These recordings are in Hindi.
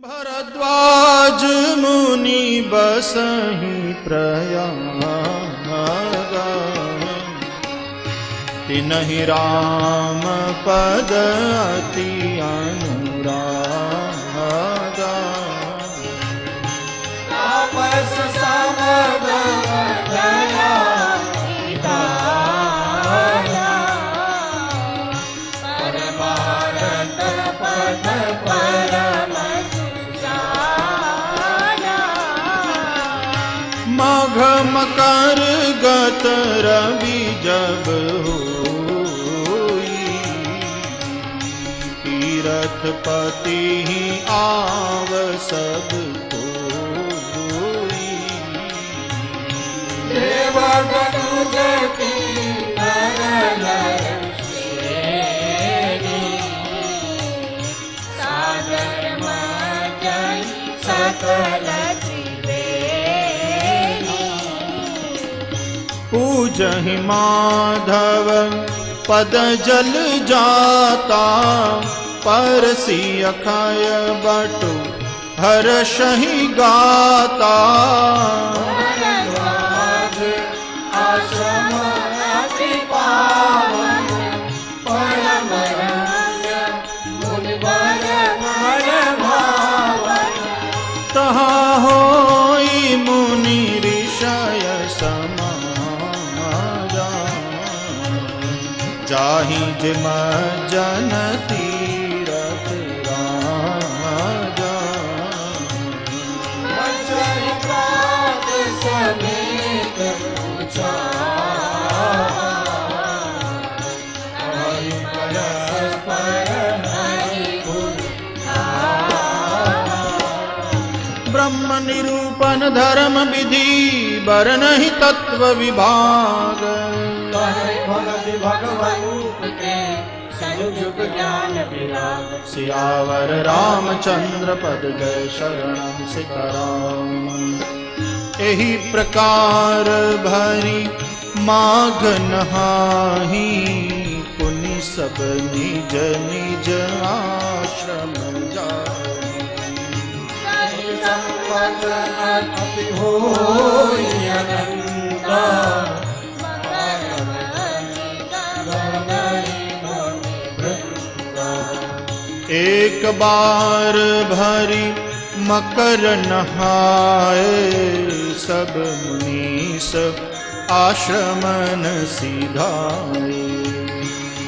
भरद्वाज मुनि बसहि प्रयाग, तिनहि राम पद अति अनुराग। तापस समग दया निधाना, परमारत पद परम सुजाना। मघ मकर गत रवि जब होई, तीरथपति आव सब कोई। देवगनुज किन्नर नर श्रेणी, सादर मजई सकल त्रिवेणी। पूजहि माधव पद जल जाता, परसी अखय बटु हर्षहि गाता। भरद्वाज आश्रम अति पावन, परम रम्य मुनिवर मन भावन। तहाँ होई मुनि ऋषय समाजा, जाहि जिम जन तीरथ राजा। मज्जहि प्रात समेत पूजा, हरि परस्पर हरि गुण गाना। ब्रह्म निरूपण धर्म विधि, बरनहि तत्व विभाग। कहे भगति भगवन रूप के, संयुग ज्ञान विराग। सियावर रामचंद्र पद जय शरणम सीताराम। एहि प्रकार भरी माघ नहाही, पुनि सब निज निज आश्रम जाहि। सहि संपत अति होई अनंता, एक बार भरी मकर नहाए, सब मुनीस आश्रमन सिधाए।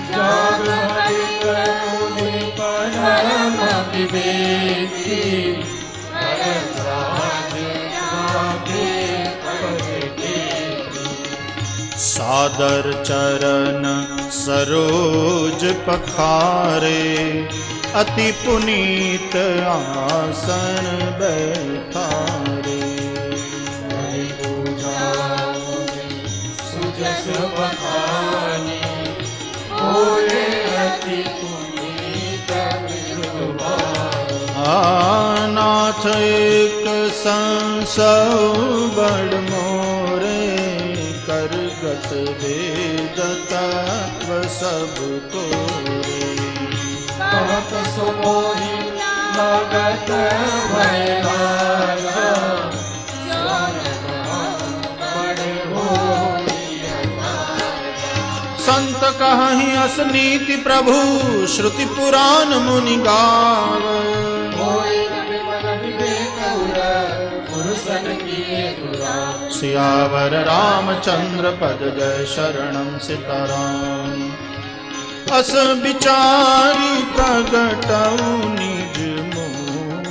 जाग हरित मुनि परम विवेकी, भरद्वाज आगे पद टेकी। सादर चरण सरोज पखारे, अति पुनीत आसन बैठारे। हरि पूजा सुजस बखानी, होए अति पुनीत मृदुवानी। नाथ एक संसौ बड़ मोरे, करगत वेद तत्व सब तोरे। कहत सुमोहि लगत भय लागा, बड़े होई अभागा। संत कहहि असनीति प्रभु, श्रुति पुराण मुनि गाव। होई न विमल विवेक उर, पुरुषन किए दुराव। सियावर रामचंद्र पद जय शरणम सीताराम। अस विचारी प्रगटऊ निज मोह,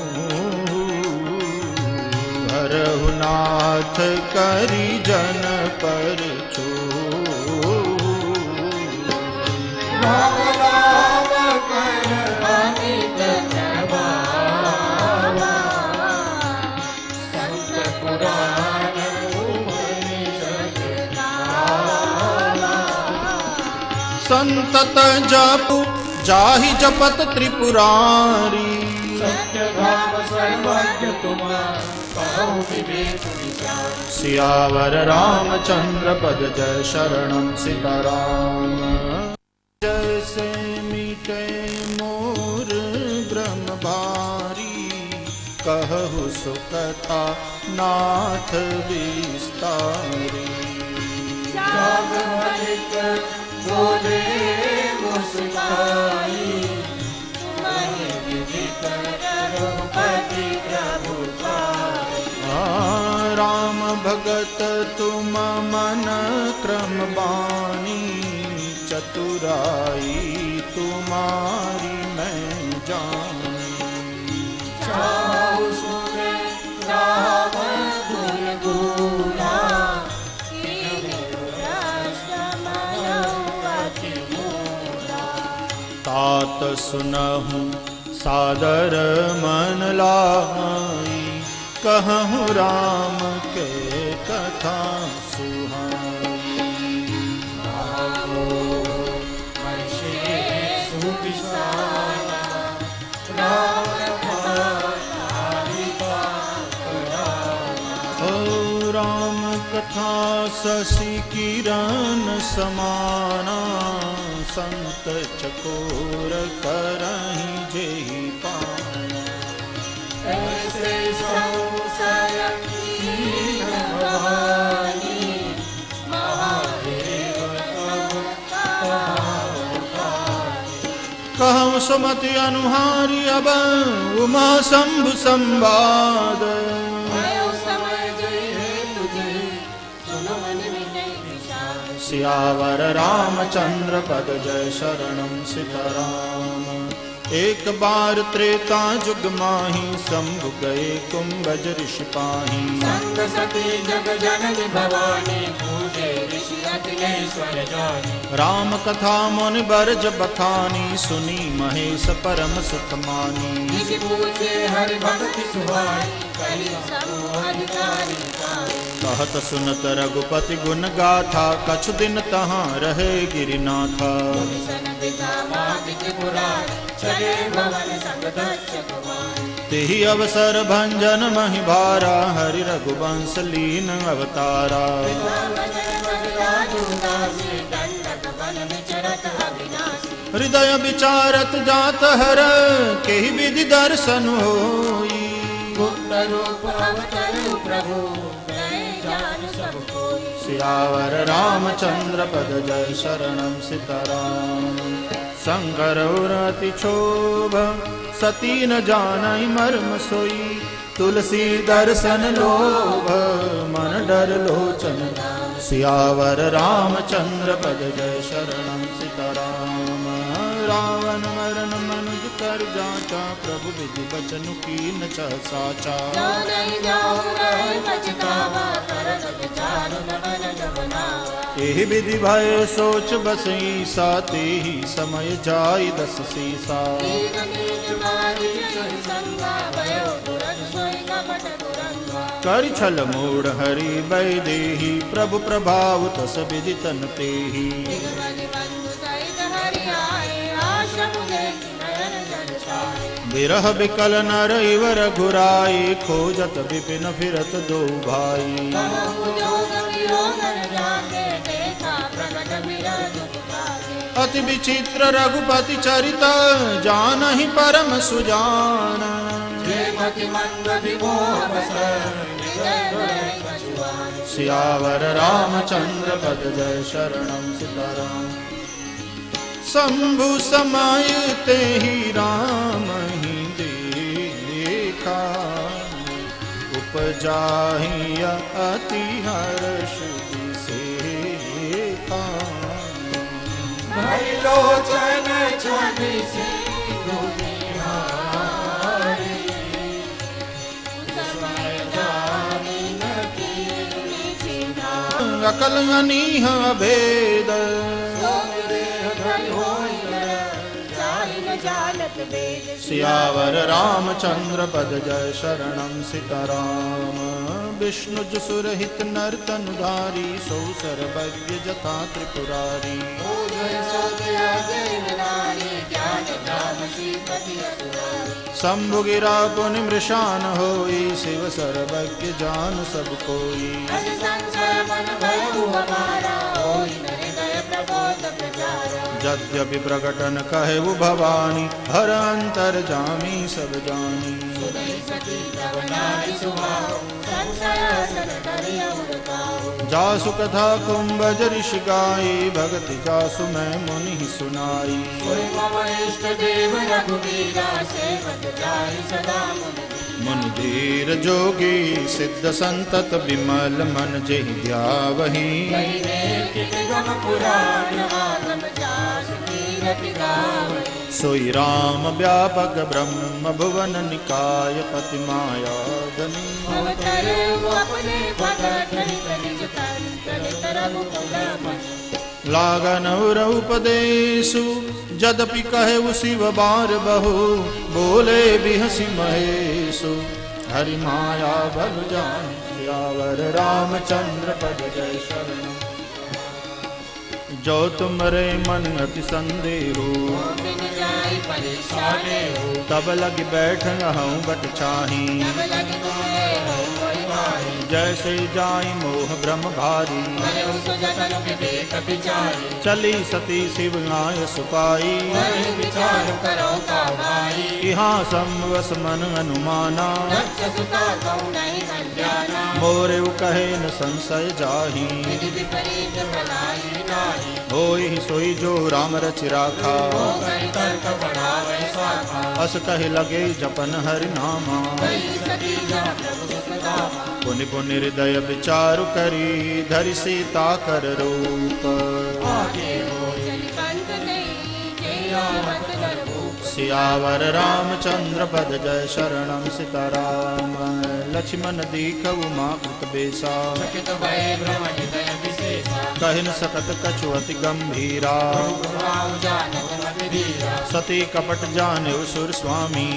हरहु नाथ करि जन पर छोह। राम नाम कर अमित प्रभावा, संत पुराण उपनिषद गावा। संतत जपु जाहि जपत त्रिपुरारी, सत्य धाम सर्वज्ञ तुम कहो विवेक विचार। सियावर रामचंद्र पद जय शरणम सीताराम। जैसे मीटे मोर ब्रह्म बारी, कहु सुकथा नाथ विस्तारी। जाग मलिक बोले मुस्काई, तुम्हारे विदित रघुपति प्रभु पाई। राम भगत तुम मन क्रम बानी, चतुराई तुम्हारी मैं जानी। चाहु सुने राम गुण गुना, तात सुनहु सादर मन लाई, कहूँ राम के कथा सुहाई। ओ राम कथा शशि किरण समाना, संत चकोर करहीं जेहि पाना। ऐसे संशय कीन भवानी, महादेव कहूँ सुमति अनुहारी अब उमा शंभु संवाद। सियावर रामचंद्र पद जय शरणम सीताराम। एक बार त्रेता जुग माही, शंभु गए कुंभज ऋषि पाही। संग सती जग जननी भवानी, पूजे ऋषि अखिलेश्वर जानी। राम कथा मुनि बरज बखानी, सुनी महेश परम सुख मानी। ऋषि पूजे हरि भक्ति सुहाई, कहि सब अधिकारी पाई। कहत सुनत रघुपति गुण गाथा, कछु दिन तहाँ रहे गिरिनाथा। चले भवन संग दक्ष कुमार, तेहि अवसर भंजन महि भारा, हरि रघुवंश लीन अवतारा। हृदय विचारत जात हर, केहि विधि दर्शन होई। गुप्त रूप अवतरु प्रभु, जान सब कोई। सियावर रामचंद्र पद जय शरणम सीताराम। शंकर अति क्षोभ सती न जानई मर्म सोई, तुलसी दर्शन लोभ मन डर लोचन। सियावर रामचंद्र पद जय शरणम सीताराम। रावण मरण मनुज कर जाचा, प्रभु विधि बचन कीन च साचा। जो नहीं जाऊं रहे पछतावा, करत विचार मन जब नावा। एहि विधि भय सोच बसई सा, तेहि समय जाय दस सीसा। नीर नीर मारी जन संगा, भयो तुरंत सोई कपट तुरंगा। कर छल मूढ़ हरि वैदेही, प्रभु प्रभाव तस विधि तन तेहि। तिरुमलि बंधु सहित हरि आए, आश्रम देखि नयन जल छाए। बिरह बिकल नर इव रघुराई, खोजत विपिन फिरत दो भाई। कहो जोग वियोग न जागे, देखा प्रकट विरह दुख भागे। अति विचित्र रघुपति चरित, जानहि परम सुजान। मति मंद विमोह बस, हृदय भय कछुआन। सियावर रामचंद्र पद जय शरणम सीताराम। शंभु समय तेहि राम ही देखा, उपजाहि अति हर्ष विसेखा। भरि लोचन छवि सिंधु निहारी, समय जानी न कीनी चिन्हारी। अकल अनीह भेद, सो देह धरि होई नर, जाहि न जानत वेद। सियावर रामचंद्र पद जय शरणम सीताराम। विष्णु जसुरहित नर तनुधारी, सौ सर्वज्ञ जथा त्रिपुरारी। ओ जय सो जय जय नारी, ज्ञान नाम श्रीपति असुरारी। शंभु गिरा पुनि मृषान होई, शिव सर्वज्ञ जान सब कोई। अस संशय मन भयउ हमारा, होई न हृदय प्रबोध प्रचारा। यद्यपि प्रकटन कहे वो भवानी, हर अंतर जामी सब जानी। सुदय सती तव नारी सुभाव, संशय सत करि और काहू। जासु कथा कुंभज ऋषि गाई, भगति जासु मैं मुनि सुनाई। सोई मम इष्ट देव रघुवीरा, सेवक जाहि सदा मुनि। मुनि धीर जोगी सिद्ध संतत, विमल मन जेहि ध्यावहि। सोई राम व्यापक ब्रह्म भुवन निकाय, पति माया धनी। लागन उपदेशु यद्यपि कहे शिव बार बहु, बोले बिहसी महेशु हरि माया बल जान। सियावर रामचंद्र पद जय शरण, जो तुमरे मन अति संदेहो। तब लग बैठ हूँ बट चाही, जैसे जाई मोह ब्रह्म भारी। चली सती शिव नाय सुपाई, यहाँ संवस मन अनुमाना। मोरे कहे न संशय जाही, होई सोई जो राम रचि राखा। अस कहे लगे जपन हरि नामा, पुनि पुनि हृदय विचारु करी। धरि सीता कर रूप, सियावर रामचंद्र पद जय शरणम सीताराम। लक्ष्मण दीखउ माँ कृत बेसा, कहिन सकत कछु अति गंभीरा। सती कपट जाने सुर स्वामी,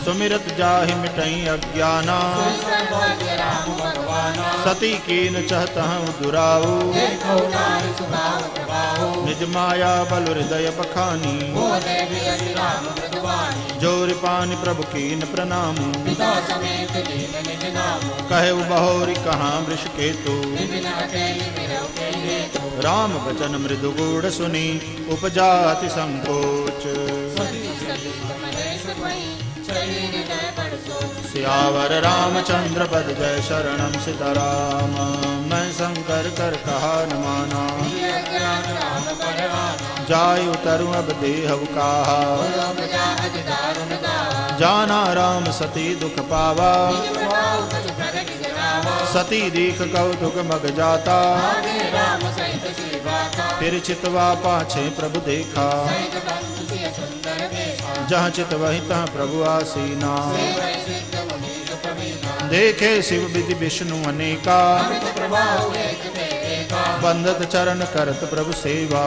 सुमिरत जाहि मिटई अज्ञाना। सती कीन चहत हूँ दुराऊ, निज माया बल हृदय बखानी। जोर पानी प्रभु कीन प्रणाम, कहे बहोरी कहाँ वृष केतु। राम वचन मृदु गूढ़ सुनी, उपजाति संकोच। सियावर रामचंद्र पद जय शरणम सीताराम। मैं शंकर कर कहा न माना, जाय उतरु अब देहु काहा। जाना राम सती दुख पावा, सती दीख कौतुक मग जाता। फिर चितवा पाछे प्रभु देखा, जहाँ चित वही तहाँ प्रभु आसीना। देखे शिव विधि विष्णु अनेका, बंदत चरण करत प्रभु सेवा।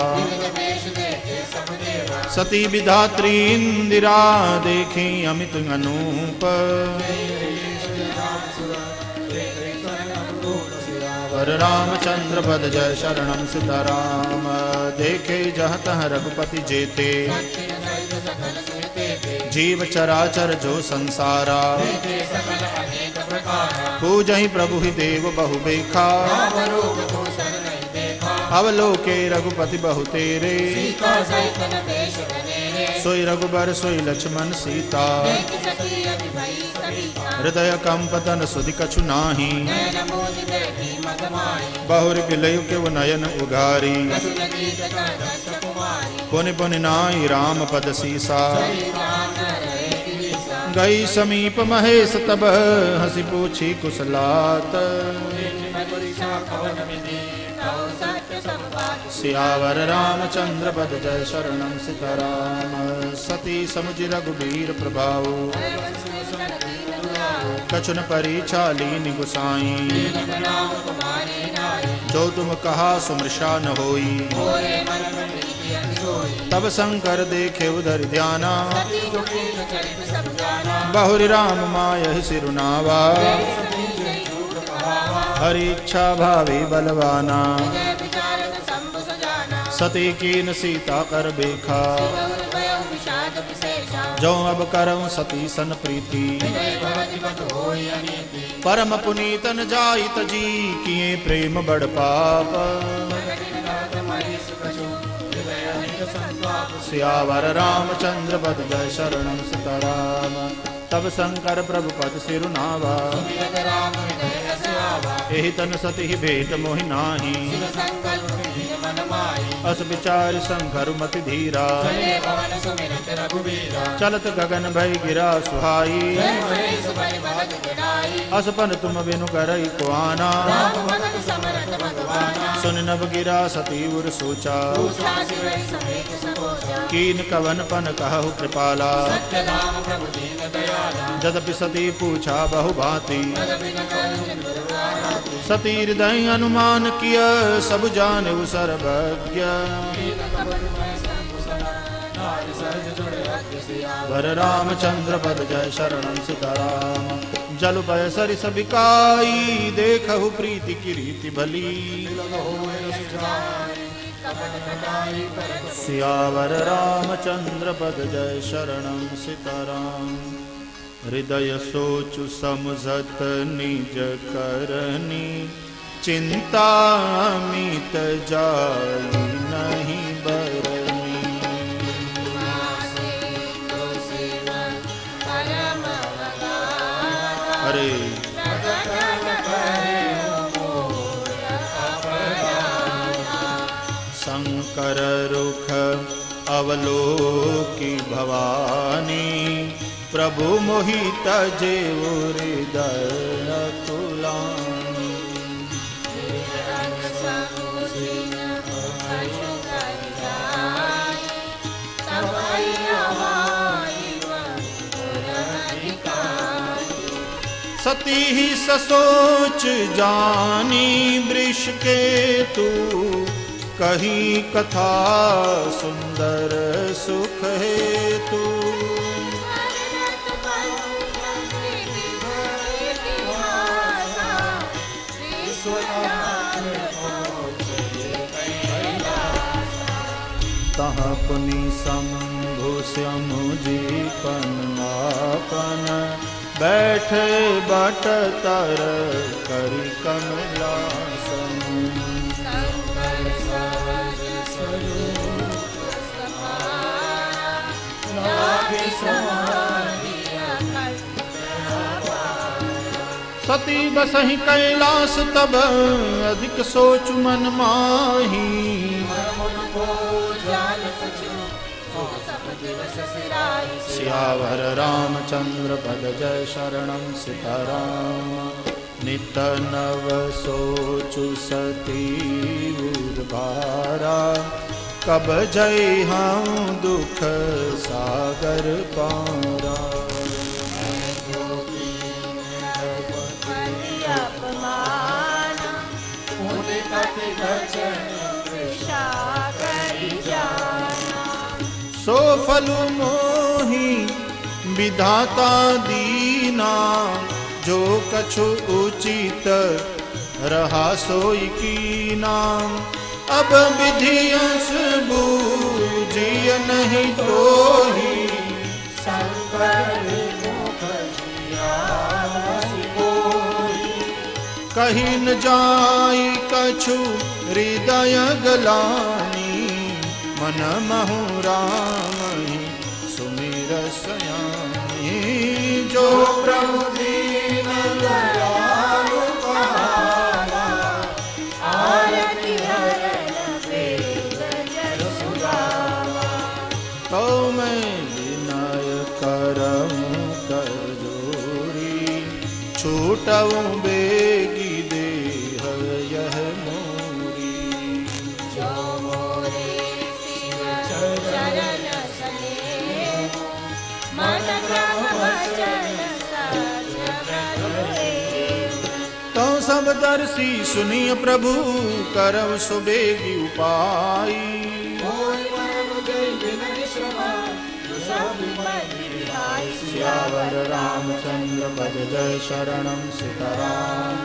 सती विधात्री इंदिरा, देखी अमित अनूप। पर रामचंद्र पद जय शरणम सीताराम। देखे जहाँ तहाँ रघुपति जेते, जीव चराचर जो संसारा। पूजहि प्रभु ही देव बहु बेखा, अवलोके रघुपति बहु तेरे। सोई रघुबर सोई लक्ष्मण सीता, हृदय कंपतन सुधि कछु नाही। बहुर बिलयु के वो नयन उगारी, पुनि पुनि नाई राम पद सीसा। गई समीप महेश तब, हंसी पूछी कुशलात। सियावर रामचंद्र पद जय शरणम सीताराम। सती समुझ रघुबीर प्रभाव, कछुन परिचालीन गुसाई। जो तुम कहा सुमृषा न होई, तब शंकर देखे उधर ध्याना। बहुरी राम माय सिरुनावा, हरि इच्छा भावी बलवाना। सती कीन सीता कर बेखा, जो अब करऊं सती सन प्रीति। परम पुनीतन जाइत जी, किए प्रेम बड़ पाप। संताप सियावर रामचंद्र पद जय शरणम सीताराम। तब शंकर प्रभु पद सिरुनावा सुमिरत राम हृदय रस आवा। एहि तन सति भेंट मोहि नाही शिव संकल्प दीन मन माही। अस विचार शंकर मति धीरा चले पवन सुमिरत रघुबीरा। चलत गगन भय गिरा सुहाई जय महेश बलि भगत बिनाई। असपन तुम बिनु करई कुआना राम भगत समरथ भगवाना। सुन नभ गिरा सती उर सोचा पूछा शिव समेत सकोचा। कीन कवन पन कहु कृपाला सत्य धाम प्रभु दीन दयाला। जदपि सती पूछा बहु भांति तदपि न करुण दुर्वारा। सती हृदय अनुमान किय सब जाने सर्वज्ञ। वर रामचंद्र पद जय शरणम सीताराम। जल भय सरिस बिकाई देखहु प्रीति की रीति भली। सियावर रामचंद्र पद जय शरणम सीताराम। हृदय सोचु समझत निज करनी चिंता मित जाई नहीं बरनी। अरे शंकर रुख अवलोकी भवानी प्रभु मोहित जेव हृदय तुलानी। सती ही ससोच जानी वृष के तू कही कथा सुंदर सुख हेतु। तहाँ पुनि शंभु समुजीपन आपन बैठे बट तर करि कमलासन। सती बसहि कैलास तब अधिक सोच मन माही। सियावर रामचंद्र पद जय शरणम सीताराम। नित नव सोचु सती उर्वारा कब जय हम दुख सागर पारा। सो फलु मोहि विधाता दीना जो कछु उचित रहा सोई कीना। अब विधियंस बूझिय नहीं तोहि कहीं न जाई कछु हृदय गलानी। मन महु राम ही सुमिर सयानी। जो प्रभु दीन दयालु कहावा आरती हरण वेद जसु गावा। तो मैं विनय करऊं कर जोरी छूटऊं बेगी देह यह मोरी। जो मोरे शिव चरण सने मन ब्रह्म वचन सत्य प्रभु। तो सब दर्शी सुनिय प्रभु करव सुबेगी उपाई। सियावर रामचंद्र पद जय शरणम सीताराम।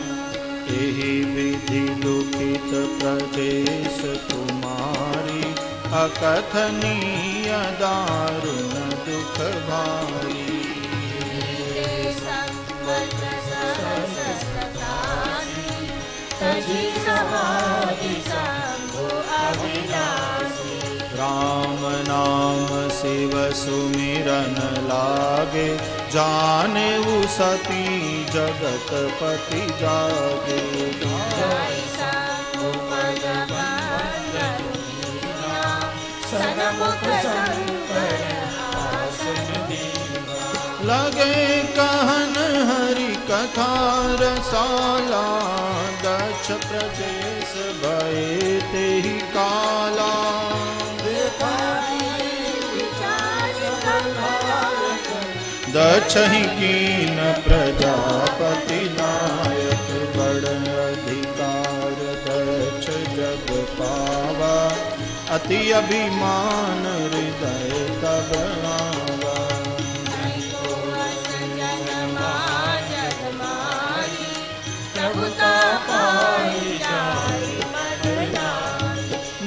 एहि विधि दुखित प्रदेश कुमारी अकथनीय दारुण दुख भारी। राम शिव सुमिरन लागे, जाने वो सती जगत पति जागे। लगे कहन हरि कथा रसाला, दक्ष प्रदेश भये तेहि काला। दक्ष ही कीन प्रजापति नायक, बड़ अधिकार दक्ष जग पावा, अति अभिमान हृदय तब आवा।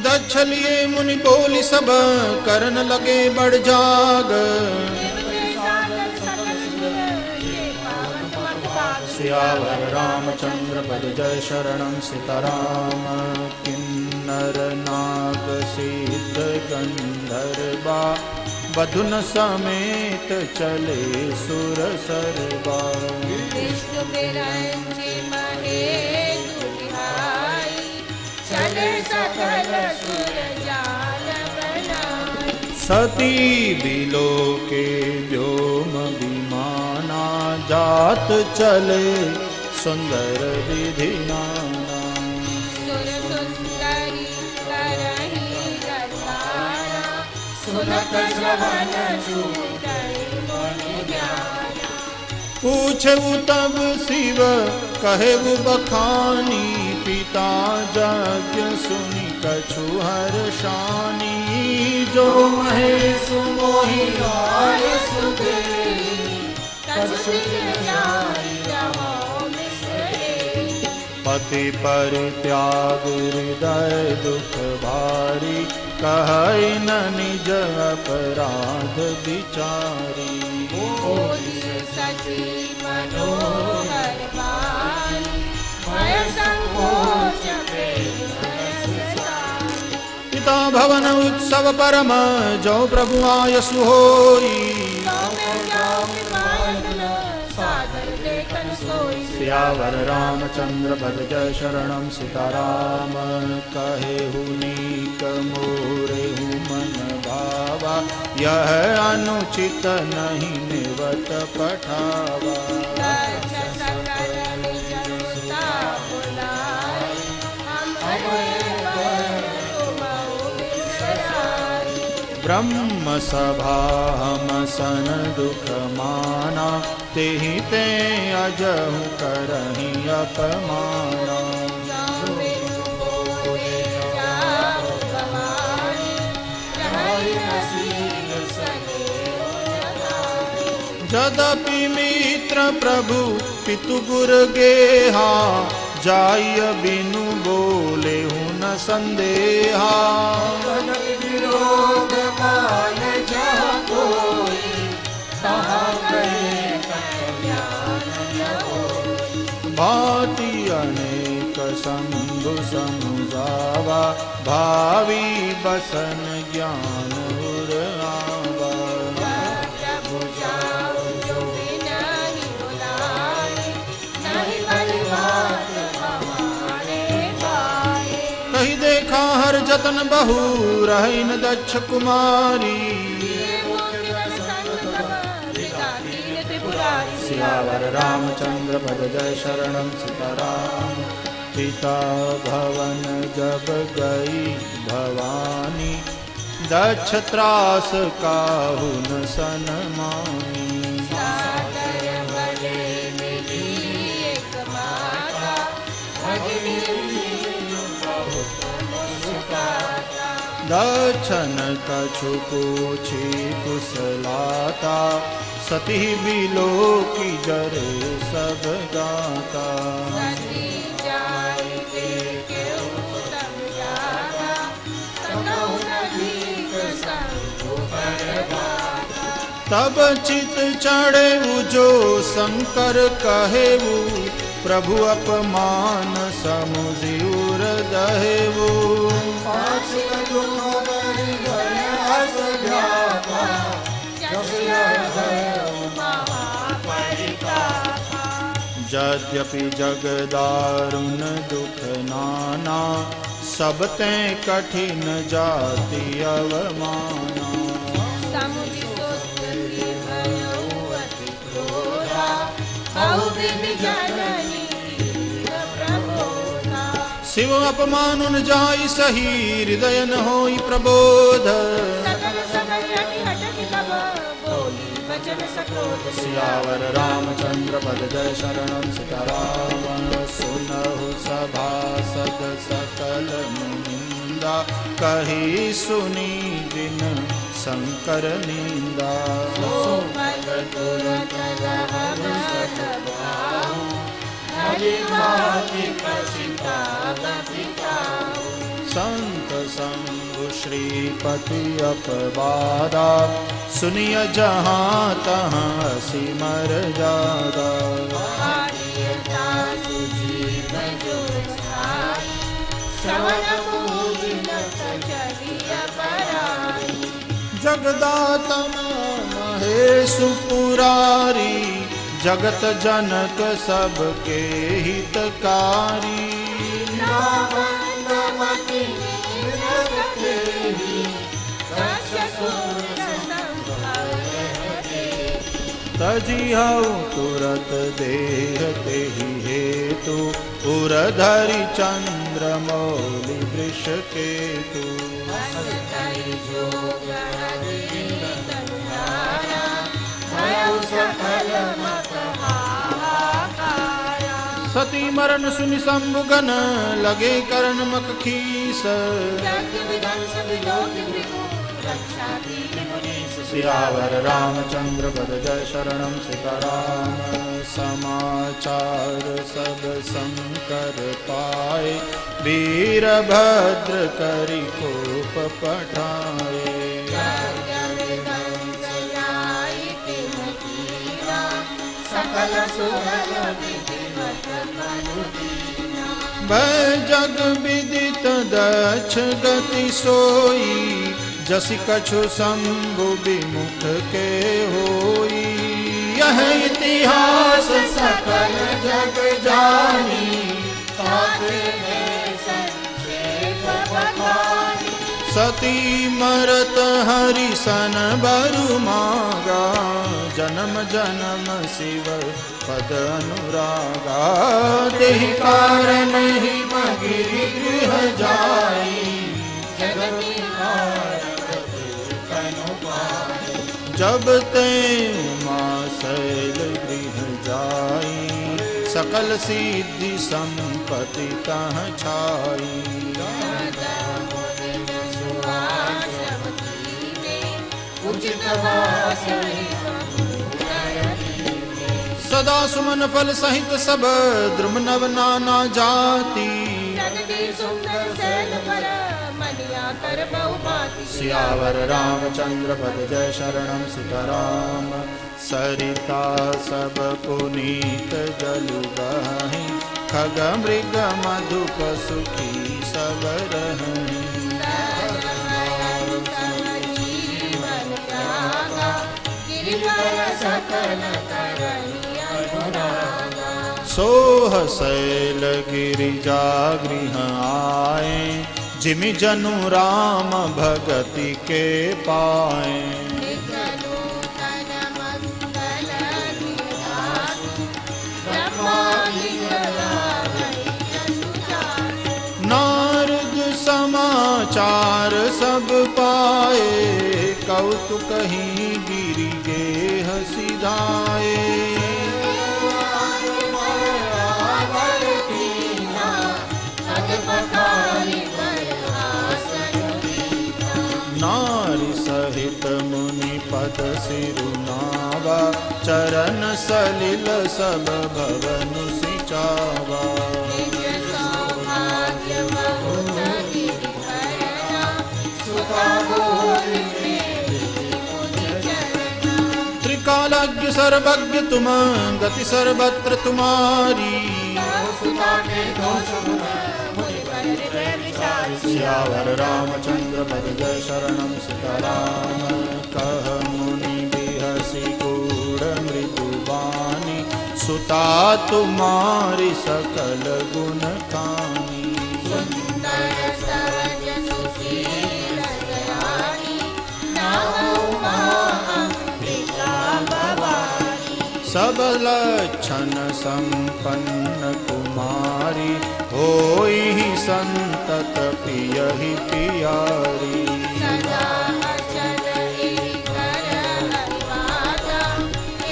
दक्ष लिए मुनि बोली सब, करन लगे बड़ जाग। सियावर रामचंद्र पद जय शरणं सीताराम। किन्नर नाग सिद्ध गंधर्वा, बधुन समेत चले सुर सरबा। विष्णु बिरंची महेश बिहाई, चले सकल सुर जाल बनाई। सती बिलो के व्योम विमाना, जात चले सुंदर विधि नाना। सुर सुंदरी करही रसारा, सुनत श्रवण छूटई मुनि ज्ञाना। पूछऊ तब शिव कहेऊ बखानी, पिता यज्ञ सुनि कछु हर्षानी। जो महेश मोहि आय सुदेही, कछु जाई रहो मिसरे। पति परित्याग हृदय दुख भारी, कहै न निज अपराध विचारी। सची मनोहर बाई, भय संकोच पिता भवन उत्सव परम, जो प्रभु आयसु होई। सियावर रामचंद्र पद जय शरणं सीताराम। कहेहु नीक मोरेहु मन भावा, यह अनुचित नहीं निवत पठावा। ब्रह्म सभा हम सन दुख माना, तेहि ते अजहु करहि अपमाना। यद्यपि मित्र प्रभु पितु गुर गेहा, जाय बिनु बोले न संदेहा। भांति अनेक संधु समुझावा, भावी बसन ज्ञान उर आवा। कही देखा हर जतन बहु, रही न दक्ष कुमारी। सियावर रामचंद्र पद जय शरणं सीताराम। पिता भवन जब गई भवानी, दक्ष त्रास काहु न सनमानी। दक्षन कछु पूछी कुशलाता, सती बिलो की जरे सब गाता। तब चित चढ़ेऊ जो शंकर कहेऊ, प्रभु अपमान समुझी उर दहेऊ। जस व्यापा जस्य भयो महापरितापा यद्यपि जग दारुण दुख नाना सब ते कठिन जाति अवमाना समुदितो स्तुति भयो अति क्रोधा बहुविध जननी प्रबोधा शिव अपमान न जाई सही हृदय न होई प्रबोध सकल सकल हटि हटि कब बोली वचन सक्रोध सियावर रामचंद्र पद जय शरणम सीताराम सुनहु सभासद सकल मुनिंदा कही सुनी दिन शंकर निंदा पद तुरत लहब भाऊ हरिवाति प्रसिताप पिताऊ संत शंभु श्रीपति अपवादा सुनिय जहाँ तहाँ सिमर जादा आर्यता सुजीव जो साई श्रवण पूजिन चलिय पराई जगदाता महेशु पुरारी जगत जनक सबके हितकारी नामति निरते ही दक्ष सूर संभवते तजी हऊ तुरत देह तेहि हेतु उरधरि चंद्र मौलि वृष केतु हसतै जोग हरि तनुहारा भयो सकल मत हाहाकारा सती मरण सुनि शंभुगन लगे करण मख खीस यज्ञ विध्वंस विलोक भृगु रक्षा दीन मुनीश सियावर रामचंद्र पद जय शरणम सीताराम समाचार सब संकर पाए वीरभद्र करि कोप पठाए यज्ञ विध्वंस लाई तिन कीना सकल सुरल विधिवत मनु दीना भय जग विदित दक्ष गति सोई जसि कछु शंभु विमुख के होई यह इतिहास सकल जग जानी ताते में संक्षेप बखानी सती मरत हरिसन बरु मागा जन्म जन्म शिव पद अनुरागा देहि कारण ही मगिरि गृह जाई जगति जब ते उमा शैल गृह जाई सकल सिद्धि संपत्ति तह छाई उचित वासि सदा सुमन फल सहित सब द्रुम नव नाना जाति जगदी सुंदर सैल पर मनिया कर बहुभांति सियावर रामचंद्र पद जय शरणम सीताराम सरिता सब पुनीत जलु बहि खग मृग मधु पशुकी सब रहि जीवन त्यागा गिरिवर सकल करणी अनुरागा सोह शैल गिरिजा गृह आए जिमि जनु राम भगति के पाए निकलूतन मंगल गिरासु ब्रह्मादि गणागणित सुजासु नारद समाचार सब पाए कौतुक ही गिरि गेह सिधाए नारी सहित मुनि पद सिरुनावा चरण सलिल सब भवनु सिचावा त्रिकालज्ञ सर्वज्ञ तुम गति सर्वत्र तुम्हारी हृदय विशाल सियावर रामचंद्र पद जय शरणम सीताराम। कह मुनि बिहसी गूढ़ मृदुबानी, सुता तुम्हारी सकल गुण कानी। सुंदर सहज सुशील दयानी, नाहु अंबिका भवानी। सब लक्षण संपन्न कुमारी, होई संतत पियहि पियारी। सदा अचल ईकर हरिवाता,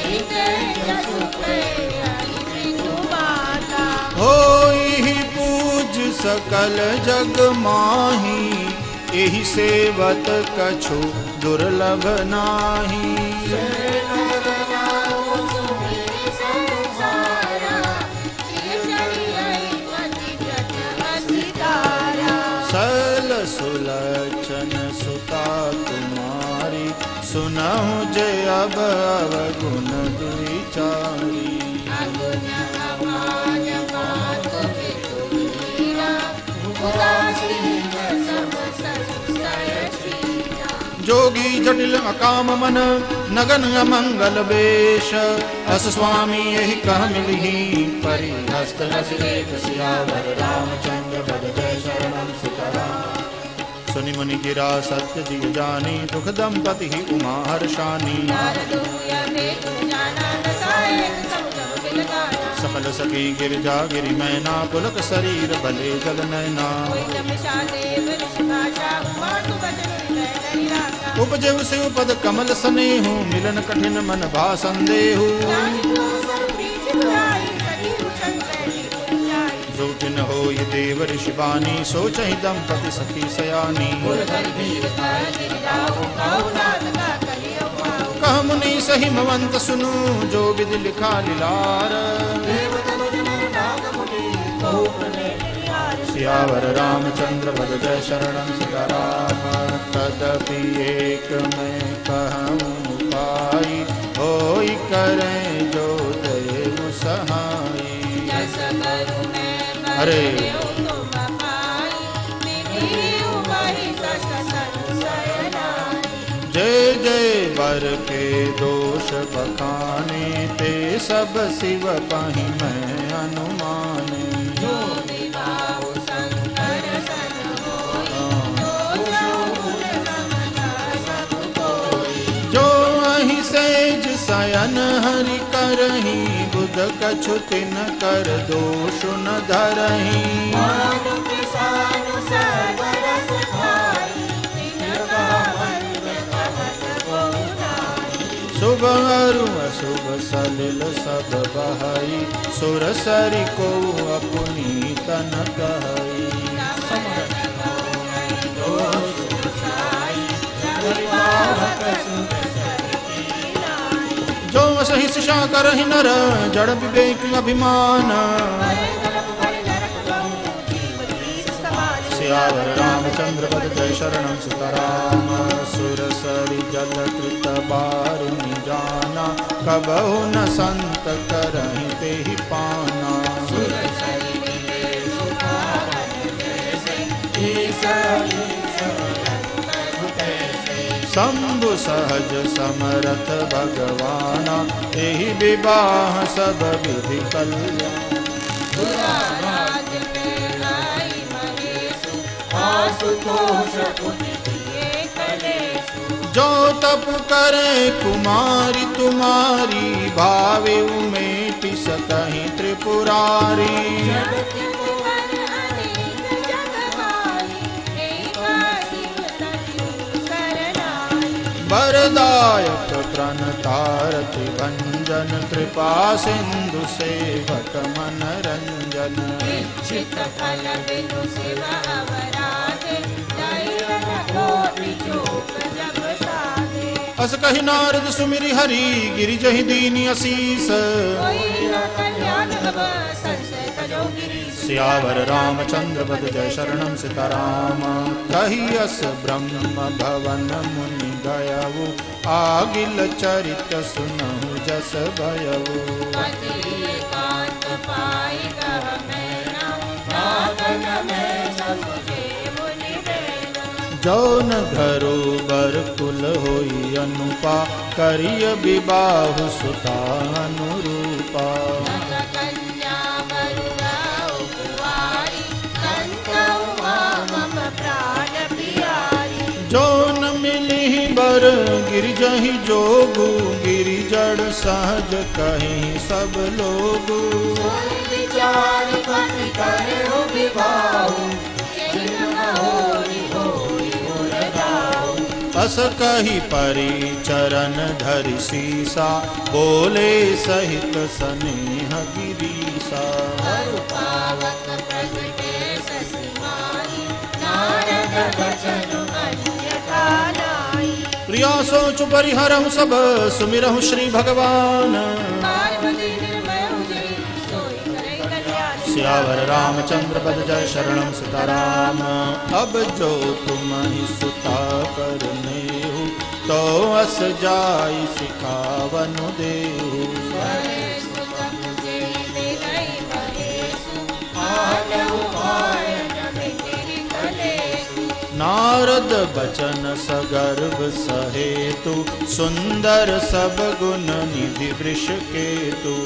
एक जसु प्रिय मृदुबाता। होई पूज सकल जग माही, एहि सेवत कछु दुर्लभ नाही। सल सुलक्षण सुता तुम्हारी, सुनहु जय अब अवगुण दुईचारी। अगुण अमाय मातु पितु मीरा, उदासीन सब संशय छीना। जोगी जटिल अकाम मन, नगन अमंगल वेश। अस स्वामी यही कह मिलही, परिहस्त रस लेख। सियावर रामचंद्र पद जय शरणम सीताराम। सुनि मुनि गिरा सत्य जिय जानी, दुख दंपति ही उमा हर्षानी। सकल सखी गिरजा गिरि मैना, पुलक शरीर भले जल नैना। उपजेव से उपद कमल स्नेहु, मिलन कठिन मन भासन देहु। जो जिन होई देव ऋषि बानी, सोचहि दंपति सखी सयानी। कह मुनि सही मवंत सुनु, जो विधि लिखा लीलार। सियावर रामचंद्र पद जय शरणम सीताराम। तदपि एक मैं कहूँ पाई, होई करें जो देव सहाई। अरे जय जय बर के दोष बखाने, ते सब शिव पाहि मैं अनुमाने। जो अहि सेज शयन हरि करही, बुध कछु तिन कर दोष न धरही। शुभ अरु अशुभ सलिल सब बहई, सुर सरि को अपनी तन कहई। जो सही शिषा करहि नर, जड़ विवेक अभिमान। सियावर रामचंद्र पद जय शरणम सीताराम। सुर सरि जल कृत बारुनि जाना, कबहु न संत करहि तेहि पाना। शंभु सहज समरथ भगवाना, एहि विवाह सब विधि कल्याण। जो तप करे कुमारी तुम्हारी, भावे उमेटि सकहि त्रिपुरारी। वरदायक प्रणतारति भंजन, कृपा सिंधु सेवक मनरंजन। अस कहि नारद सुमिरि हरि, गिरि जहि दीनि असीस। सियावर रामचंद्र पद जय शरणम सीताराम। कहि अस ब्रह्म भवन मुनि गयऊ, आगिल चरित सुनहु जस भयऊ। जौन घरो बर कुल होई अनुपा करिय विबाहु सुता अनुरूपा कन्या वरुणा कुवारी कंतौ मम प्राण प्यारी जौन मिली बर गिरिजहि जोगु गिरिजड़ सहज कहीं सब लोगु विचार पति करे विवाहु अस कही परी चरण धरि सीसा बोले सहित स्नेह गिरीसा पावक प्रगटे ससिमाई नारद बचन अन्यथा नाई प्रिया सोच परिहरहु सब सुमिरहु श्री भगवान पार्वती निर्मय हुए सोई करे कल्याण सियावर रामचंद्र पद जय शरणम सीताराम। अब जो तुम ही सुता करनेहु तो अस जाई सिखावनु देहु नारद बचन सगर्भ सहेतु सुंदर सब गुण निधि वृष केतु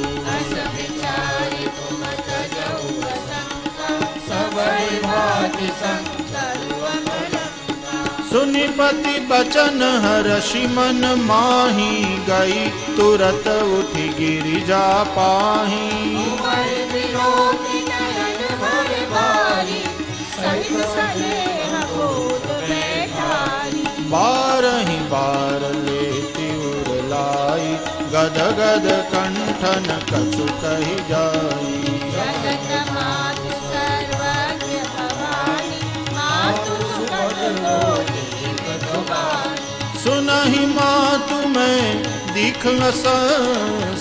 सुनिपति बचन हर्षि मन माही गई तुरत उठी गिरिजा पाही बारहि बार लेती उरलाई गद गद कंठन कछु कही जाई सुनहि मातु मैं दिख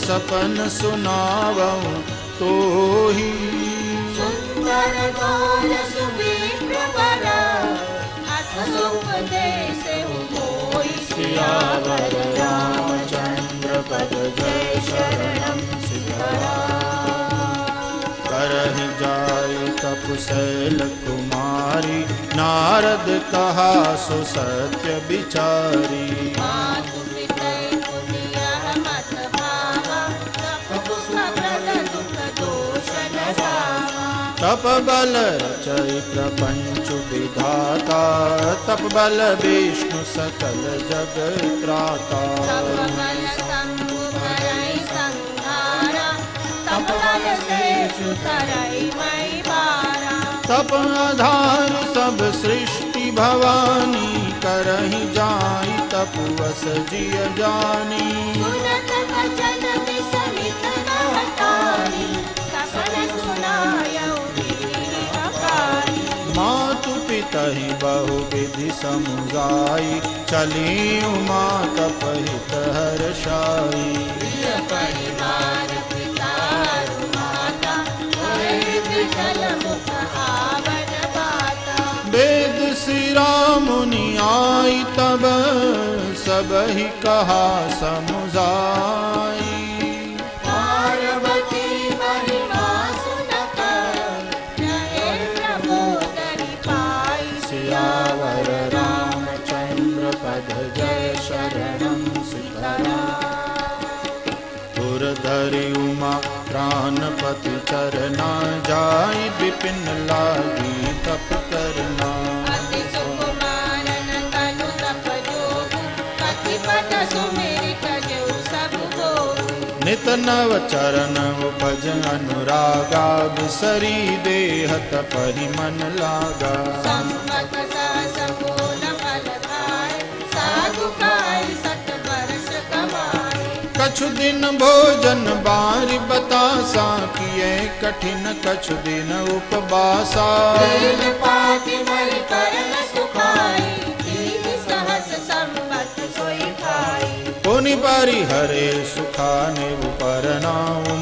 सपन सुनावऊं तो ही सुंदर गौर सुविप्र वर असुपदेश होई सियावर रामचंद्र पद जय शरणम सीताराम। करहि जाय तपसैल कुमारी नारद कहा सो सत्य विचारी तप बल रचय प्रपंच विधाता तप बल विष्णु सकल जग त्राता तप आधार सब सृष्टि भवानी करहि जाई तपवस जिय जानी मातु पितहि बहु विधि समुदाई चली उमा तपहित हर्षाई वेद श्री राम मुनि आई तब सबहि कहा समुझाई सियावर रामचंद्र पद जय शरणम सीताराम। धरि उमा प्राणपति चरना जाई विपिन लागी तप करना नित नव चरण उपज अनुरागा बिसरी देह तपहि मन लागा कछु दिन भोजन बारि बतासा किए कठिन कछु दिन उपवासा पुनि बारी हरे सुखाने उपरना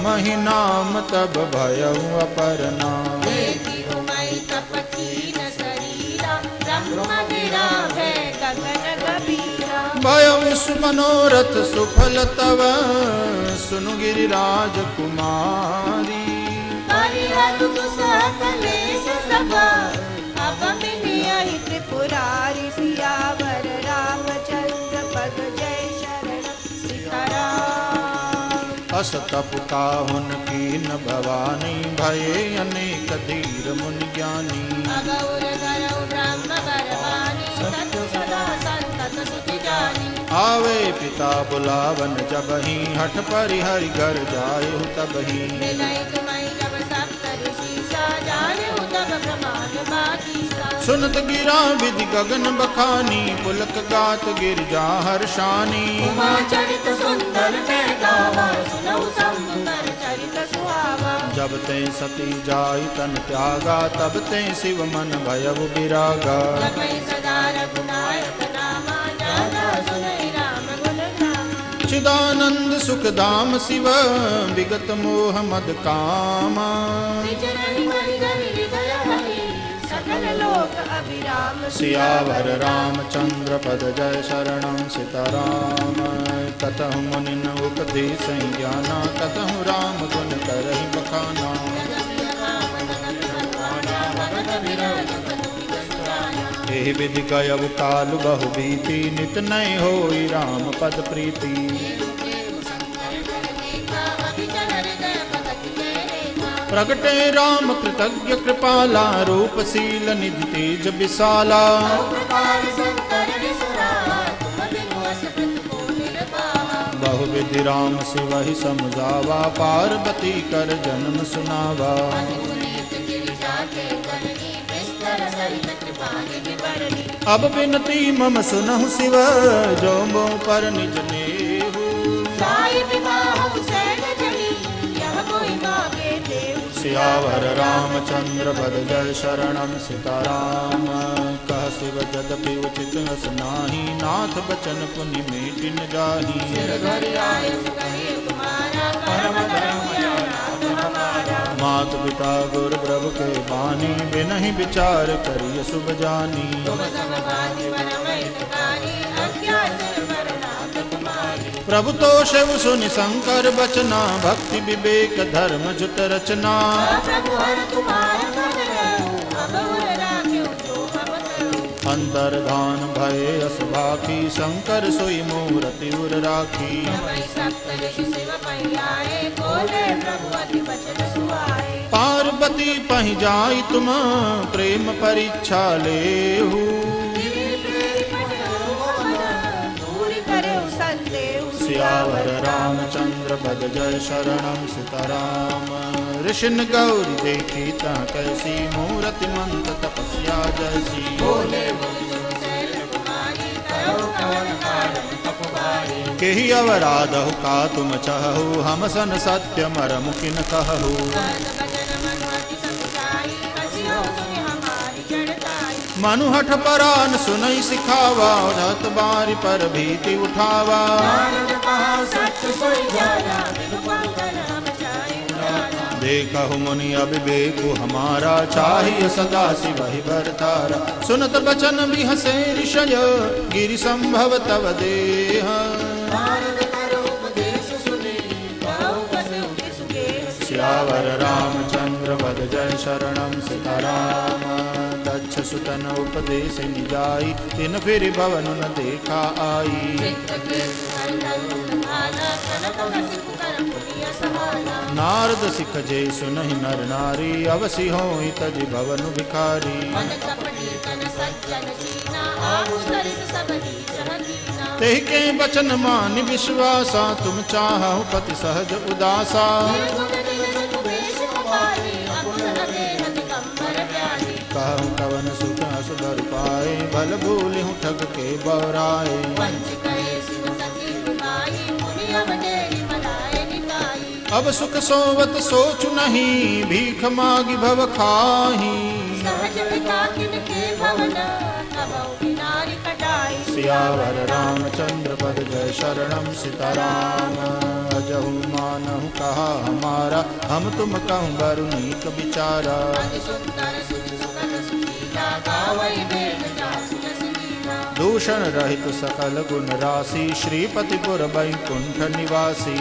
मही नाम तब भयउ अपरना भयउ सुमनोरथ सुफल तव सुनु गिरिराज कुमारी त्रिपुरारी अस तप काहुन कीन भवानी, भये अनेक धीर मुनि ज्ञानी। अगौर धरौ ब्रह्म बरवानी, सत्य सदा संतत सुखि जानी। आवे पिता बुलावन जबहि, हठ परिहरि घर जायु तबहि। मिलै तुम्हि जब सप्तऋषिसा, जानेहु तब प्रमाण बागीसा। सुनत गिरा विधि गगन बखानी, पुलक गात गिरजा हर्षानी। उमा चरित सुंदर मैं गावा, सुनहु शंभु कर चरित सुहावा। जब ते सती जाई तन त्यागा, तब ते शिव मन भयउ विरागा। जपै सदा रघुनायक नामा, जादा सुनै राम गुण गामा। चिदानंद सुखदाम शिव, विगत मोह मद कामा। विचरहि हरिहर हृदय हरि, सकल लोक अभिराम। सियावर रामचंद्र पद जय शरणं सीताराम। कतहु मुनि न उपदेश ज्ञाना, कतहु राम गुण करहि बखाना। एहि विधि गयउ काल बहु बीती, नित नय होई राम पद प्रीति। प्रगटे राम कृतज्ञ कृपाला, रूपशील निधि तेज विशाला। बहु विधि राम शिवहि समझावा, पार्वती कर जन्म सुनावा। अब बिनती मम सुनहु शिव, जो मो पर निज नेहु। सियावर रामचंद्र पद जय शरणं सीताराम। कह शिव जदपि उचित हस नाही, नाथ बचन पुनि मेटि न जाहि। मात पिता गुर प्रभु के बानी, बिनहि विचार करिय शुभ जानी। प्रभु तो शिव सुनि शंकर बचना, भक्ति विवेक धर्म जुत रचना। अंतर्धान भय अस भाखी, शंकर सोई मूरति उर राखी। पार्वती पहि जाई तुम, प्रेम परीक्षा लेहु। सियावर रामचंद्र पद जय शरणं सीताराम। ऋषिन गौरी देखी तह कैसी, मूरति मंत तपस्या जैसी। केहि अवराधहु का तुम चहु, हम सन सत्य मरमु किन कहु। मनुहठ परान सुनई सिखावा, रत बारी पर भीति उठावा। देखहु मुनि अविवेकु हमारा, चाहिए सदा शिवहि बरतारा। सुनत बचन बिहसे ऋषय, गिरि संभव तव देह। सियावर रामचंद्र पद जय शरणं सीताराम। दक्ष सुतन उपदेश निजाई, तिन फिर भवन न देखा आई। नारद सिख जे सुनहि नर नारी, अवसि होई तजि भवन भिखारी। तेहि के बचन मानि विश्वासा, तुम चाहु पति सहज उदासा। कहु कवन सुख अस बर पाए, भल भूलिहु ठग के बौराए। अब सुख सोवत सोचु नहीं, भीख मागी भव खाही। सियावर रामचंद्र पद जय शरणं सीताराम। अजहु मानहु कहा हमारा, हम तुम कहूँ बरु नीक विचारा। दूषण रहित सकल गुण राशि, श्रीपतिपुर बैकुंठ निवासी।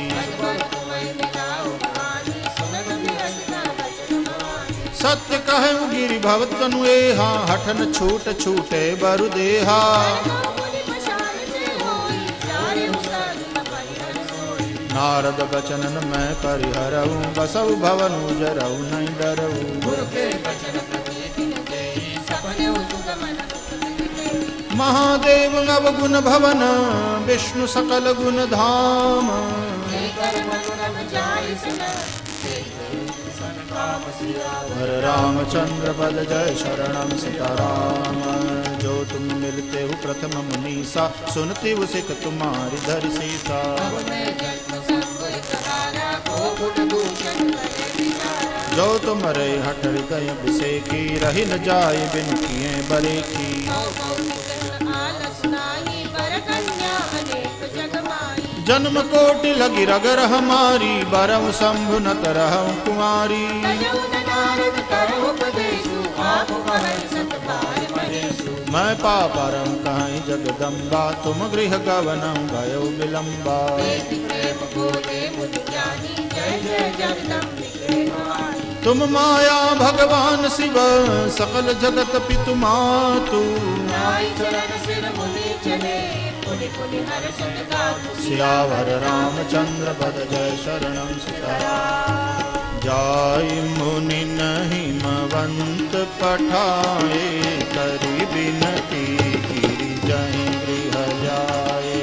सत्य कहु गिरि भवत तनु एहा, हठन छूट छूटे बरु देहा। नारद बचनन मैं परिहरऊ बसऊ भवनु जरऊ नहीं डरऊ गुरु के बचन प्रति दिन देई सपने सुख मन महादेव नव गुण भवन विष्णु सकल गुण धाम हर रामचंद्र पद जय शरणम सीताराम। जो तुम मिलते हो प्रथम मुनीसा सुनती हो सिख तुम्हारी धर सीता। जो तुम्हारे हठ हृदय बिसेकी रही न जाए बिन किए बरे की। जन्म कोटि लगी रगर हमारी बरम शंभु न तरहु कुमारी। मैं पापरम कहीं जगदम्बा तुम गृह गवनम गयो विलम्बा। तुम माया भगवान शिव सकल जगत पितु मातु। सियावर रामचंद्र पद जय शरणम सीताराम। जाय मुनि हिमवंत पठाए करी बिनती गिरि जय गृह जाए।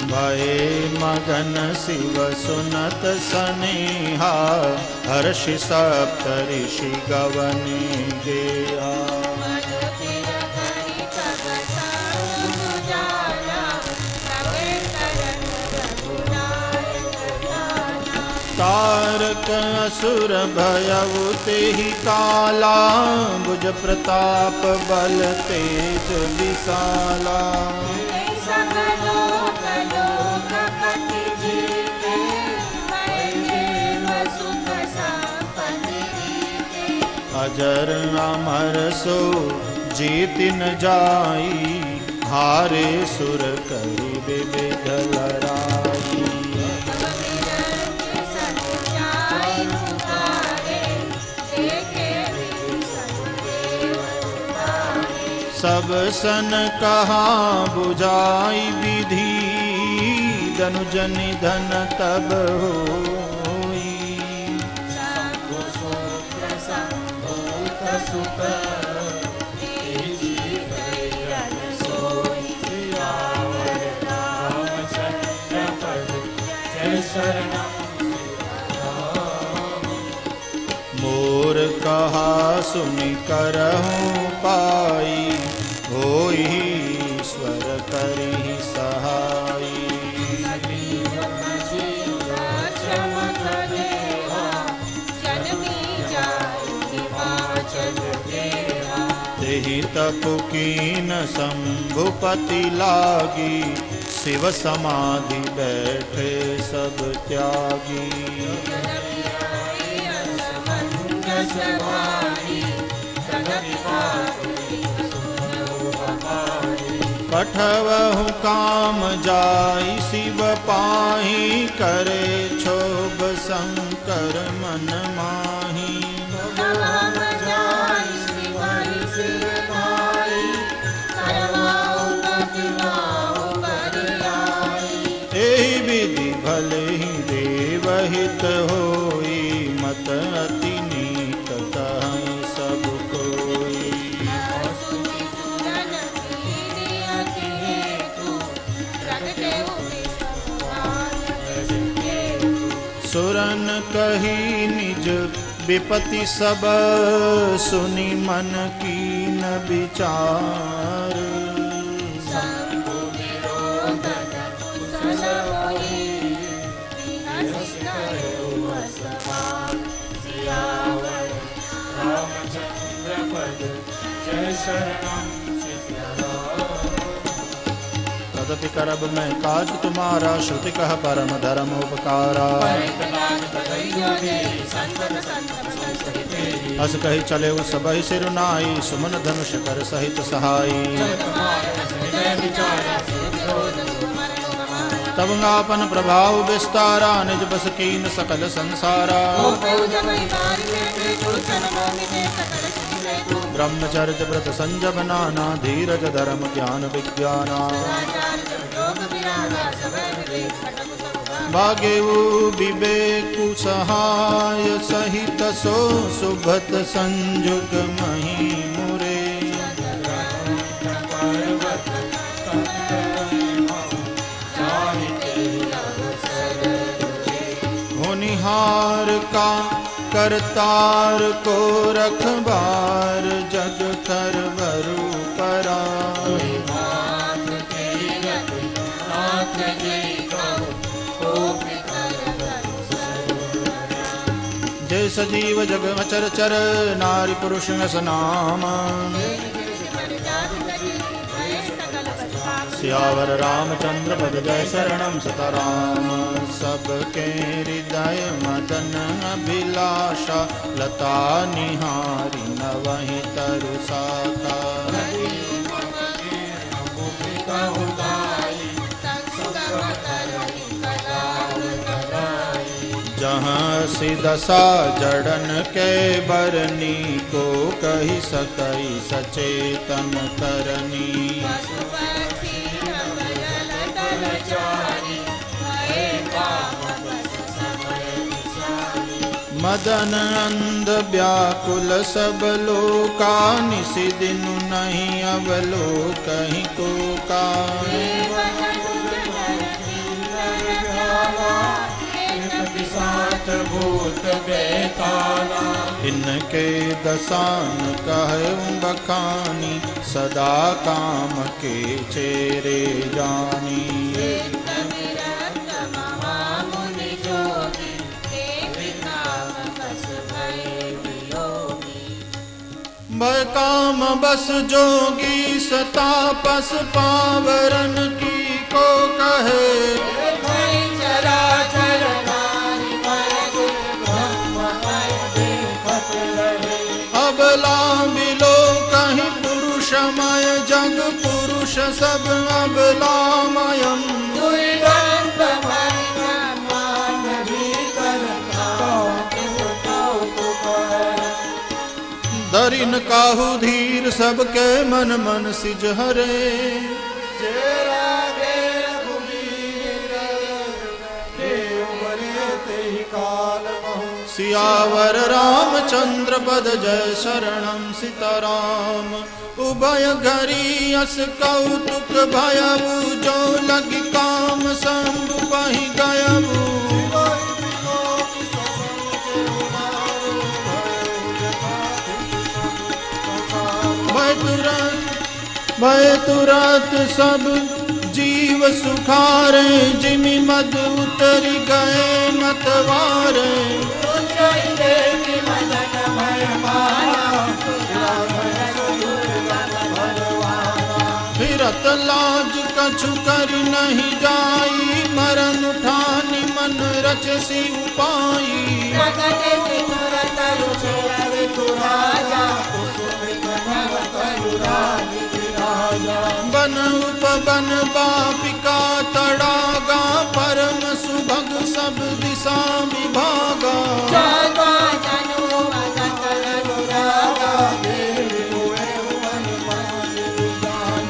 भये मगन शिव सुनत सनेहा हर्षि सप्त ऋषि गवने गेहा। तारक असुर भयउ तेहि काला भुज प्रताप बल तेज विशाला। अजर अमर सो जीत न जाई हारे सुर करी विविध लड़ाई। सब सन कहा बुझाई विधि धनुजन धन तब होई। मोर कहा सुनि करहूँ पाई होई ईश्वर करी सहाई। तेहि तपु कीन शंभुपति लागी शिव समाधि बैठे सब त्यागी। कठवहु काम जाई शिव पाही करे क्षोभ शंकर मन माही। एहि विधि भले ही देवहित होई मत अति नीत कहीं सब कोई। सुरन कही निज विपति सब सुनि मन कीन विचार। तदपि करब मैं काज तुम्हारा श्रुति कह परम धर्म उपकारा। अस कही चले उस सबहि सिरुनाई सुमन धनुष कर सहित सहाई। तब आपन प्रभाव विस्तारा निज बस कीन सकल संसारा। जिसमें तू ब्रह्मचर्य व्रत संजम नाना धीरज धर्म ज्ञान विज्ञाना सदाचार जब योग विरागा समय विवेक खटक सब भाग भाग्यु विवेकु सहाय सहित सो सुभत संजुग मही मुरे होनिहार का करतार को रखबार जग कर बरु परा नाथ तीरथ नाथ जय कहो को पितर करो सर्व जय सजीव जग अचर चर नारी पुरुष सनाम सियावर रामचंद्र पद जय शरणम सतराम सबके हृदय मदन अभिलाषा लता निहारी नवहि तरुसाका जहाँ सिदसा जड़न के बरनी को कही सकई सचेतन करनी मदन अंध व्याकुल सब लोका निसि दिनु नहीं अवलो कहीं को का भूत बेताला इनके दसान कहे बखानी सदा काम के चेरे जानी भय काम बस जोगी सतापस पावरन की को कहे अबला बिलो कहीं पुरुषमय जग पुरुष सब अबलामयम दरिन काहू धीर सबके मन मन सिज हरे सियावर रामचंद्र पद जय शरणम सीताराम उभय घरी अस कौतुक भयऊ जो लगी काम शंभु पहि गयऊ भय तुरत सब जीव सुखारे जिमि मद उतर गए मतवारे फिरत लाज कछु कर नहीं जाई मरण उठानी मन रचसी उपाई बन उपवन बापिका तड़ागा परम सुभग सब दिशा विभागा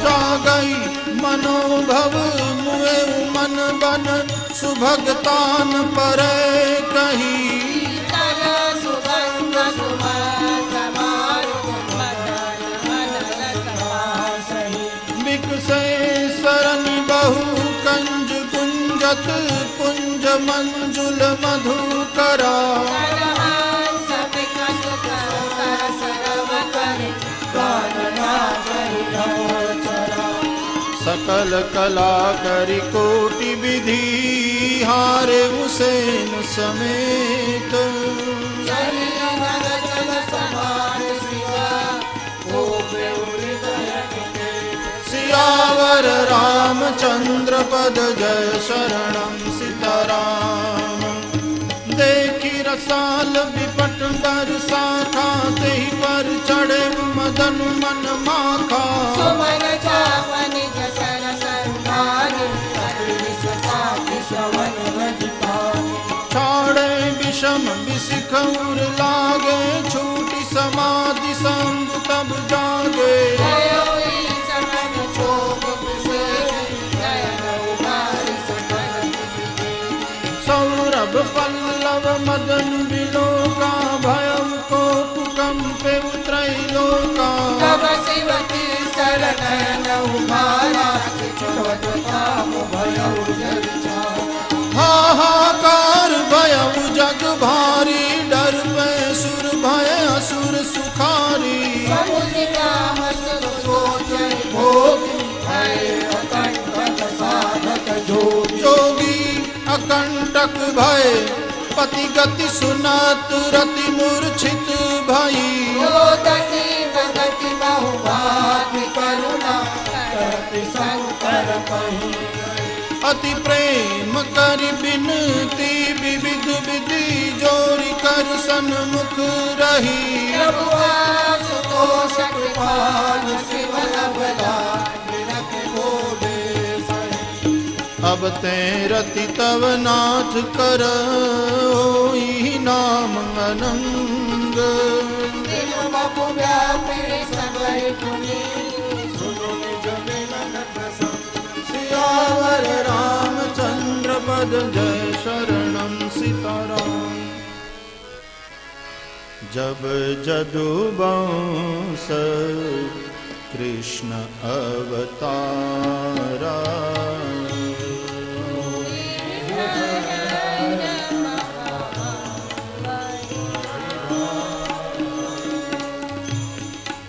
जागई मनोभव मुए मन बन सुभगतान परे कही से सरनि बहु कंज कुंजत पुंज मंजुल मधुकरा सकल कला करी कोटि विधि हारे उसेन समेत सियावर रामचंद्र पद जय शरणम सीताराम देखी रसाल विपट बर शाखा तेहि पर चढ़े मदन मन माखा छाड़े विषम विशिख उर लागे छूटी समाधि संग बदन बिलोका भयं को कंपे त्रैलोका तब शिव की शरण उमारा किछुवत काम भयउ जग छावा हाहाकार भयउ जग भारी डर पे सुर भय असुर सुखारी समुद्रिका मस्त सोचै भोगी भय अकंटक साधक जोगी जोगी अकंटक भय पति गति सुनत रति मूर्छित भई योदति भगति बहु भाति करुणा करति शंकर कही अति प्रेम करि बिनती विविध विधि जोरि कर सन्मुख रही प्रभु आशुतोष कृपाल शिव लभला निरख बोले सही अब ते रति तव नाथ करई नाम अनंग दिन बपु व्यापी सबै पुनि सुनो निज मिलन प्रसंग सियावर रामचंद्र पद जय शरणम सीताराम। जब जदुवंश कृष्ण अवतारा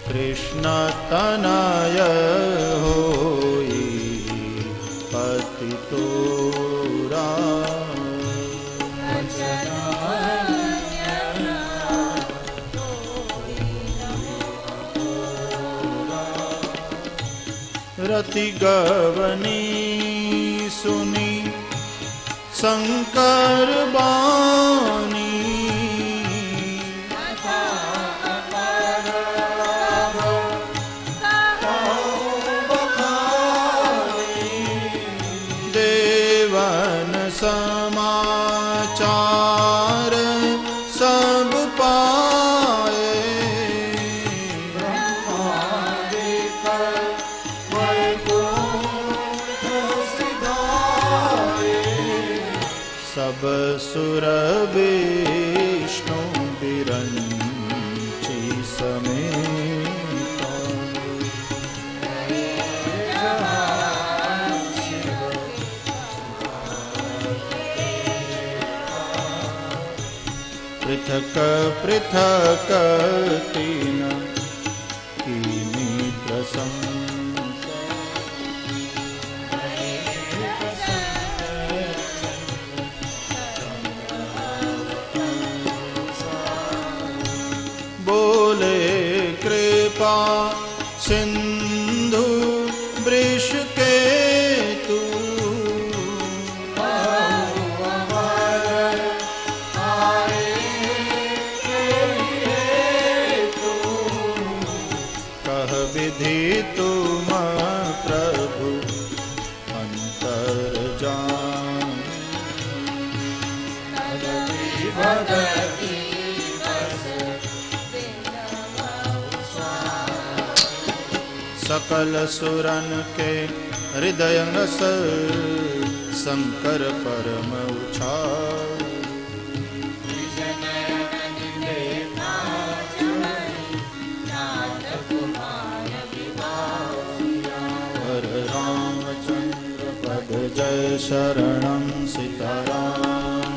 कृष्ण तनय होई पति तोरा रति गवनी सुनी शंकर बानी देवन समाचार सब पाए सब सुर विष्णु बिरंची समेता पृथक पृथक तीन कीनी प्रशंसा बोले कृपा सिंधु वृष के तू कह विधि तुम प्रभु अंतर जान भगति सकल सुरन के हृदय रस शंकर परम उछाल हर रामचंद्र पद जय शरणम सीताराम।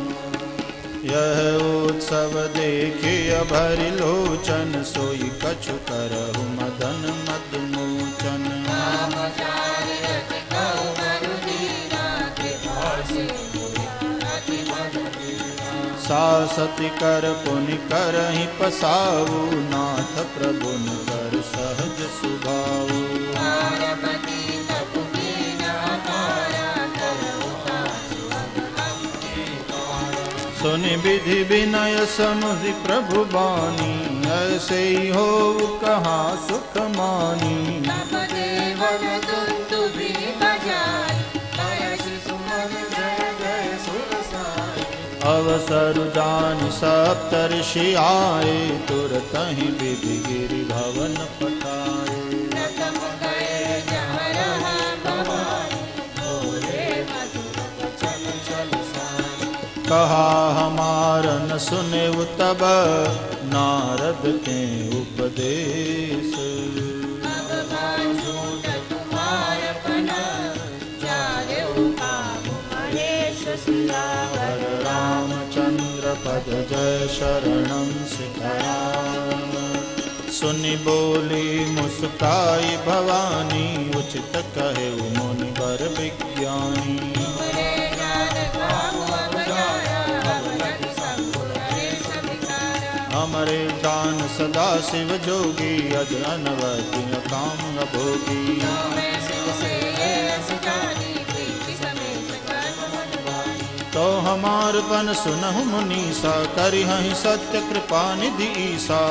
यह उत्सव देखिय भरि लोचन सोई कछु करहु मदन मद मोचन सासति कर पुनि करहि पसाऊ नाथ प्रभुन कर सहज सुभाऊ सुनि विधि विनय समुझि प्रभु बानी ऐसे ही हो कहाँ सुख मानी अवसर जान सप्तर्षि आए तुरत ही विधि गिरि भवन पठाए कहा हमार न सुने तब नारद के उपदेश। अब बांझूट कुमारपन जारेउ काबू महेश सियावर रामचंद्र पद जय शरणं सिखराम। सुनि बोली मुस्काई भवानी उचित कहे मुनि वर विज्ञानी। हमरे दान सदा शिव जोगी अज अनवधि काम अभोगी। तो हमार पन सुनहु मुनीसा करिहहि सत्य कृपा निधि ईसा।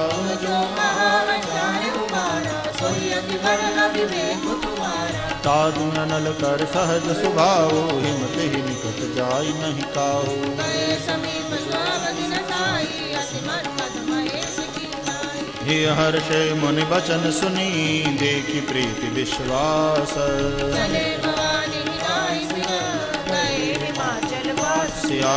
साधु नल कर सहज स्वभाव हिमत ही निकट जाय नहीं काहू। हे हर्षे मुनि बचन सुनी देखी प्रीति विश्वास। चले भवानी हिमाचल वास सिया